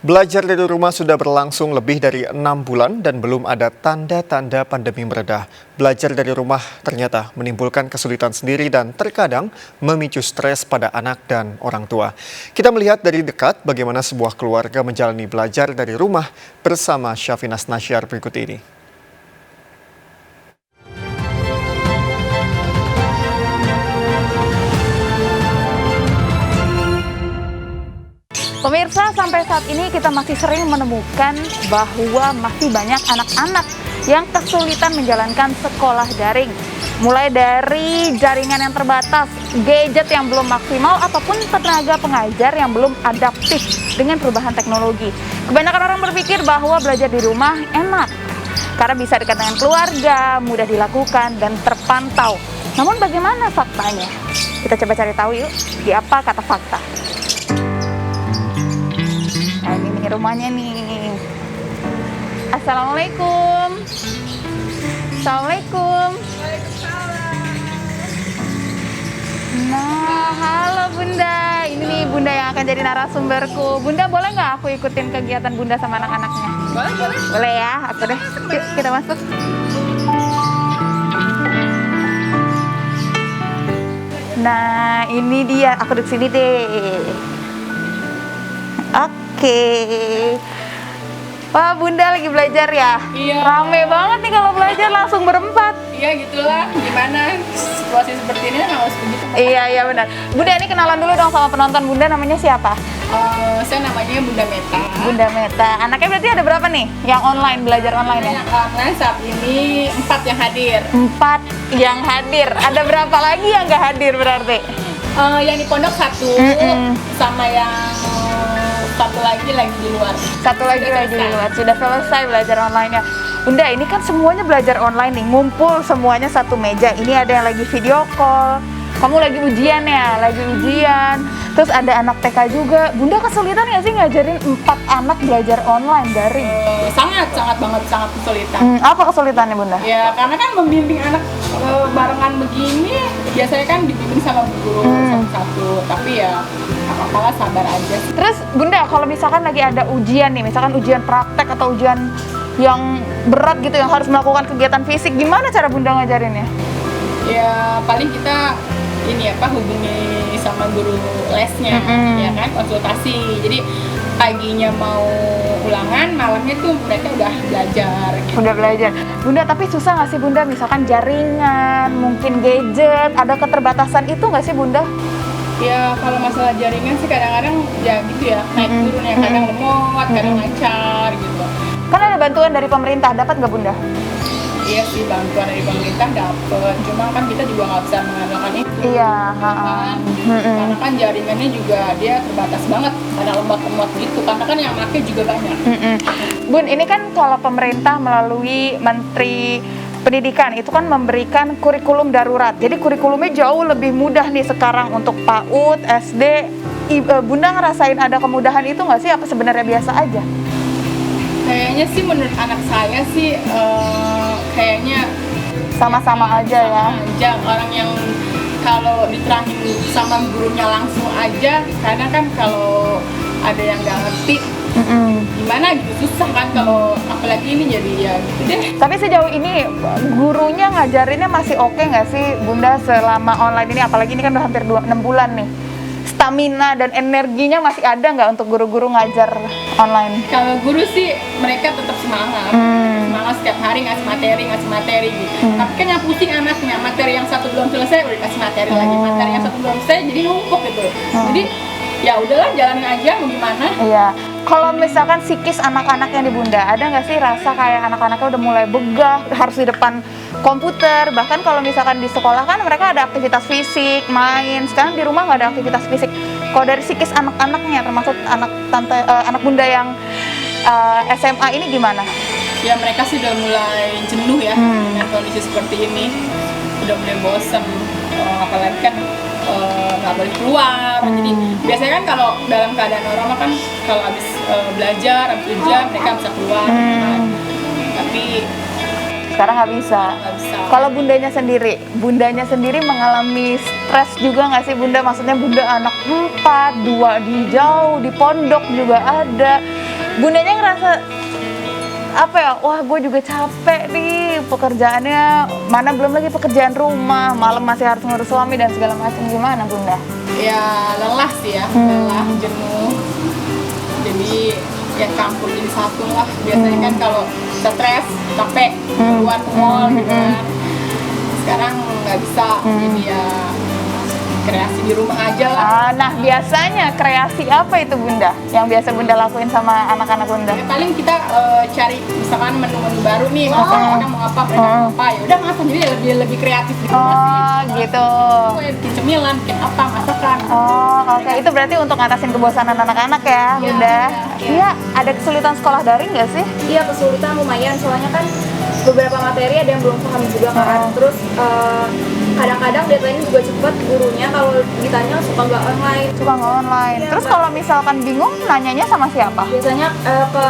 Belajar dari rumah sudah berlangsung lebih dari 6 bulan dan belum ada tanda-tanda pandemi meredah. Belajar dari rumah ternyata menimbulkan kesulitan sendiri dan terkadang memicu stres pada anak dan orang tua. Kita melihat dari dekat bagaimana sebuah keluarga menjalani belajar dari rumah bersama Syafinas Nasyar berikut ini. Pemirsa, sampai saat ini kita masih sering menemukan bahwa masih banyak anak-anak yang kesulitan menjalankan sekolah daring. Mulai dari jaringan yang terbatas, gadget yang belum maksimal, ataupun tenaga pengajar yang belum adaptif dengan perubahan teknologi. Kebanyakan orang berpikir bahwa belajar di rumah enak, karena bisa dekat dengan keluarga, mudah dilakukan, dan terpantau. Namun bagaimana faktanya? Kita coba cari tahu yuk, di apa kata fakta. Nah, ini rumahnya nih. Assalamualaikum. Assalamualaikum. Nah, halo Bunda. Ini nih Bunda yang akan jadi narasumberku. Bunda, boleh nggak aku ikutin kegiatan Bunda sama anak-anaknya? Boleh, boleh. Boleh ya, aku deh. Yuk, kita masuk. Nah, ini dia. Aku duduk sini deh. Oke. Wah, Bunda lagi belajar ya? Iya. Rame banget nih kalau belajar langsung berempat. Iya gitulah, gimana situasi seperti ini harus begitu. Iya benar. Bunda, ini kenalan dulu dong sama penonton. Bunda namanya siapa? Saya namanya Bunda Meta. Bunda Meta. Anaknya berarti ada berapa nih yang online, belajar online ya? Yang online saat ini 4 yang hadir. 4 yang hadir. Ada berapa lagi yang nggak hadir berarti? Yang di pondok 1, sama yang satu lagi di luar. Satu lagi di luar. Sudah selesai belajar online-nya. Bunda, ini kan semuanya belajar online nih, ngumpul semuanya satu meja. Ini ada yang lagi video call. Kamu lagi ujian ya, lagi ujian. Terus ada anak TK juga. Bunda kesulitan nggak sih ngajarin 4 anak belajar online daring? Sangat kesulitan. Apa kesulitannya Bunda? Ya karena kan membimbing anak barengan begini, biasanya kan dibimbing sama guru satu-satu. Tapi ya apa-apalah, sabar aja. Terus Bunda, kalau misalkan lagi ada ujian nih, misalkan ujian praktek atau ujian yang berat gitu, yang harus melakukan kegiatan fisik, gimana cara Bunda ngajarinnya? Ya paling kita hubungi sama guru lesnya, ya kan, konsultasi. Jadi paginya mau ulangan, malamnya tuh mereka udah belajar gitu. Udah belajar. Bunda, tapi susah nggak sih Bunda, misalkan jaringan, mungkin gadget, ada keterbatasan itu nggak sih Bunda? Ya kalau masalah jaringan sih kadang-kadang ya gitu ya, naik turun ya, kadang lemot, kadang lancar gitu. Kan ada bantuan dari pemerintah, dapat nggak Bunda? Iya sih, bantuan dari pemerintah dapat, cuma kan kita juga nggak bisa mengandalkan itu. Iya, kan? Karena kan jaringannya juga dia terbatas banget, ada lemot-lemot gitu, karena kan yang pakai juga banyak. Bun, ini kan kalau pemerintah melalui Menteri Pendidikan itu kan memberikan kurikulum darurat. Jadi kurikulumnya jauh lebih mudah nih sekarang untuk PAUD, SD. Bunda ngerasain ada kemudahan itu nggak sih? Apa sebenarnya biasa aja? Kayaknya sih menurut anak saya sih kayaknya Sama-sama aja ya. aja, orang yang kalau diterangin sama gurunya langsung aja, karena kan kalau ada yang nggak ngerti gimana gitu, susah kan, kalau apalagi ini jadi ya gitu deh. Tapi sejauh ini gurunya ngajarinnya masih oke nggak sih Bunda selama online ini? Apalagi ini kan udah hampir 6 bulan nih. Stamina dan energinya masih ada nggak untuk guru-guru ngajar online? Kalau guru sih mereka tetap semangat, semangat setiap hari ngasih materi gitu. Tapi kan yang pusing anaknya, materi yang satu belum selesai udah dikasih materi lagi, materi yang satu belum selesai jadi numpuk gitu. Jadi ya udahlah, jalanin aja, mau gimana. Iya. Kalau misalkan psikis anak-anak yang di Bunda, ada nggak sih rasa kayak anak-anaknya udah mulai begah, harus di depan komputer? Bahkan kalau misalkan di sekolah kan mereka ada aktivitas fisik, main. Sekarang di rumah nggak ada aktivitas fisik. Kalau dari psikis anak-anaknya, termasuk anak Bunda yang SMA ini gimana? Ya mereka sih udah mulai jenuh ya dengan kondisi seperti ini, udah mulai bosan. Apalagi kan nggak boleh keluar. Jadi biasanya kan kalau dalam keadaan normal kan kalau habis belajar, habis ujian mereka bisa keluar. Tapi Sekarang nggak bisa. Kalau bundanya sendiri mengalami stres juga nggak sih Bunda? Maksudnya Bunda anak 4, 2 di jauh, di pondok juga ada. Bundanya ngerasa apa ya, wah gue juga capek nih pekerjaannya, mana belum lagi pekerjaan rumah, malam masih harus ngurus suami dan segala macam. Gimana Bunda? Ya lelah sih ya, lelah, jenuh. Jadi ya campur jadi satu lah. Biasanya kan kalau stres, capek, keluar ke mall gitu kan. Sekarang nggak bisa, jadi ya kreasi di rumah aja lah. Nah biasanya kreasi apa itu Bunda yang biasa Bunda lakuin sama anak-anak Bunda? Ya, paling kita cari misalkan menu-menu baru nih, mereka mau apa, mereka mau apa, ya udah masak, jadi lebih kreatif di rumah sih. Gitu. Kue, bikin cemilan, bikin apa, masakan. Oke. Itu berarti untuk ngatasin kebosanan anak-anak ya Bunda. Iya, ada kesulitan sekolah daring nggak sih? Iya, kesulitan lumayan, soalnya kan beberapa materi ada yang belum paham juga kan. Terus kadang-kadang deadline juga cepat, gurunya kalau ditanya suka nggak online. Suka nggak online. Iya, Terus Mbak. kalau misalkan bingung, nanyanya sama siapa? Biasanya ke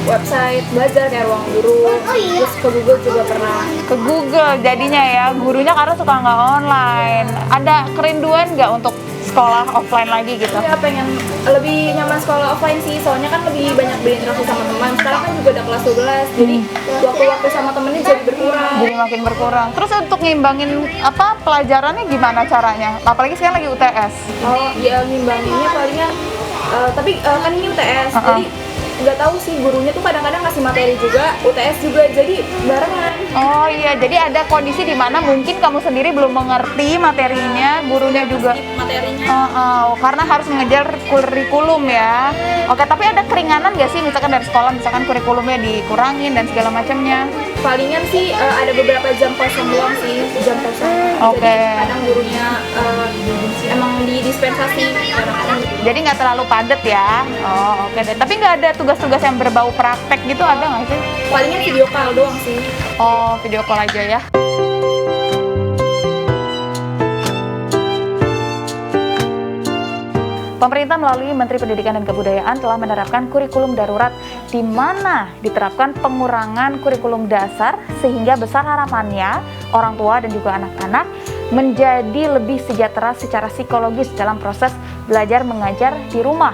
website belajar kayak Ruang Guru, terus ke Google juga pernah. Ke Google jadinya ya, gurunya karena suka nggak online. Ada kerinduan nggak untuk sekolah offline lagi gitu? Iya, pengen lebih nyaman sekolah offline sih, soalnya kan lebih banyak berinteraksi sama teman. Sekarang kan juga udah kelas 12, jadi waktu-waktu sama temennya jadi berkurang. Jadi makin berkurang. Terus untuk ngimbangin apa pelajarannya gimana caranya? Apalagi sekarang lagi UTS. Oh, ya ngimbanginnya palingan, tapi kan ini UTS, jadi nggak tahu sih, gurunya tuh kadang-kadang kasih materi juga, UTS juga, jadi barengan. Oh iya, jadi ada kondisi di mana mungkin kamu sendiri belum mengerti materinya, gurunya juga. Materinya. Karena harus mengejar kurikulum ya. Oke, tapi ada keringanan nggak sih misalkan dari sekolah, misalkan kurikulumnya dikurangin dan segala macamnya? Palingan sih ada beberapa jam kosong doang sih, jam kosong. Oke. Jadi kadang gurunya emang didispensasi kadang-kadang. Jadi nggak terlalu padat ya? Oh oke deh. Tapi nggak ada tugas-tugas yang berbau praktek gitu, ada nggak sih? Palingan video call doang sih. Oh, video call aja ya. Pemerintah melalui Menteri Pendidikan dan Kebudayaan telah menerapkan kurikulum darurat di mana diterapkan pengurangan kurikulum dasar sehingga besar harapannya orang tua dan juga anak-anak menjadi lebih sejahtera secara psikologis dalam proses belajar mengajar di rumah.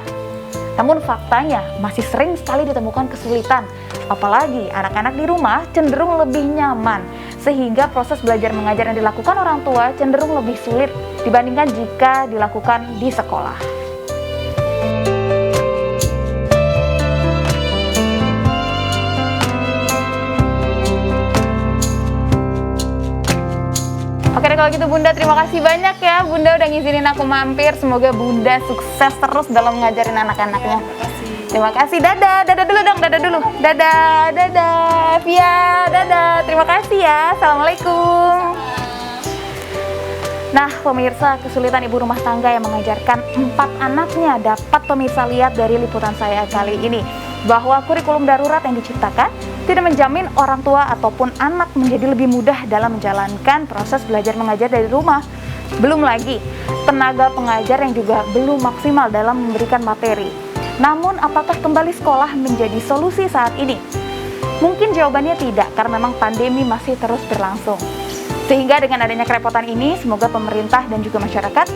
Namun faktanya masih sering sekali ditemukan kesulitan, apalagi anak-anak di rumah cenderung lebih nyaman sehingga proses belajar mengajar yang dilakukan orang tua cenderung lebih sulit dibandingkan jika dilakukan di sekolah. Oke deh, kalau gitu Bunda, terima kasih banyak ya Bunda udah ngizinin aku mampir. Semoga Bunda sukses terus dalam ngajarin anak-anaknya. Terima kasih. Dadah, dadah dulu dong, dadah dulu. Dadah, dadah. Via, dadah. Terima kasih ya. Assalamualaikum. Nah, pemirsa, kesulitan ibu rumah tangga yang mengajarkan 4 anaknya dapat pemirsa lihat dari liputan saya kali ini. Bahwa kurikulum darurat yang diciptakan tidak menjamin orang tua ataupun anak menjadi lebih mudah dalam menjalankan proses belajar mengajar dari rumah. Belum lagi, tenaga pengajar yang juga belum maksimal dalam memberikan materi. Namun, apakah kembali sekolah menjadi solusi saat ini? Mungkin jawabannya tidak, karena memang pandemi masih terus berlangsung. Sehingga dengan adanya kerepotan ini, semoga pemerintah dan juga masyarakat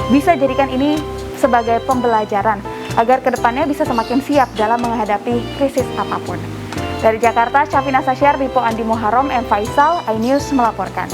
bisa jadikan ini sebagai pembelajaran agar kedepannya bisa semakin siap dalam menghadapi krisis apapun. Dari Jakarta, Syafina Sasyar, Dipo Andi Muharram, M. Faisal, iNews melaporkan.